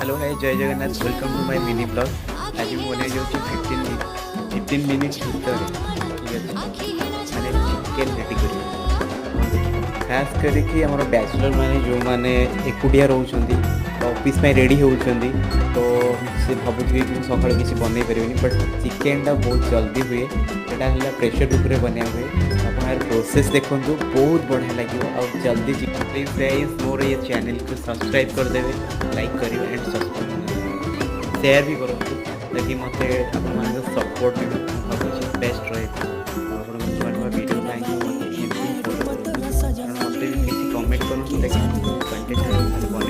Hello hi जय Jagannath welcome to my mini blog. आज ମୁଁ ବନେଇ ଯାଉଛି 15 ମିନିଟ୍ ଭିତରେ ଠିକ୍ ଅଛି ମାନେ ଚିକେନ୍ ରେଡ଼ି କରିବି। ଖାସ୍ କରିକି ଆମର ବ୍ୟାଚଲର ମାନେ ଯେଉଁମାନେ ଏକୁଟିଆ ରହୁଛନ୍ତି ଅଫିସ୍ ପାଇଁ ରେଡ଼ି ହେଉଛନ୍ତି ତ ସେ ଭାବୁଥିବେ କି ମୁଁ ସକାଳୁ କିଛି ବନେଇ ପାରିବିନି ବଟ୍ ଚିକେନ୍ଟା ବହୁତ ଜଲ୍ଦି ହୁଏ। ସେଇଟା ହେଲା ପ୍ରେସର୍ କୁକର୍ରେ ବନେଇବା ହୁଏ। ଆପଣ ଏହାର ପ୍ରୋସେସ୍ ଦେଖନ୍ତୁ ବହୁତ ବଢ଼ିଆ ଲାଗିବ ଆଉ ଜଲ୍ଦି ପ୍ଲିଜ୍ ଗାଇସ୍ ମୋର ये चैनल को सब्सक्राइब କରିଦେବେ ଲାଇକ୍ କରିବେ ଆଣ୍ଡ ସବସ୍କ୍ରାଇब ସେୟାର ବି କରନ୍ତୁ ताकि ମୋତେ ଆପଣମାନଙ୍କ ସପୋର୍ଟ ବି ମୁଁ ଭାବୁଛି ବେଷ୍ଟ ରହିବ। ଆପଣଙ୍କ ନୂଆ ନୂଆ ଭିଡ଼ିଓ ପାଇଁକି ମୋତେ ଏମିତି ଫଲୋ କରନ୍ତୁ କାରଣ ମୋତେ ବି କିଛି କମେଣ୍ଟ କରନ୍ତୁ ତାକି କଣ୍ଟେଣ୍ଟ ବନେଇ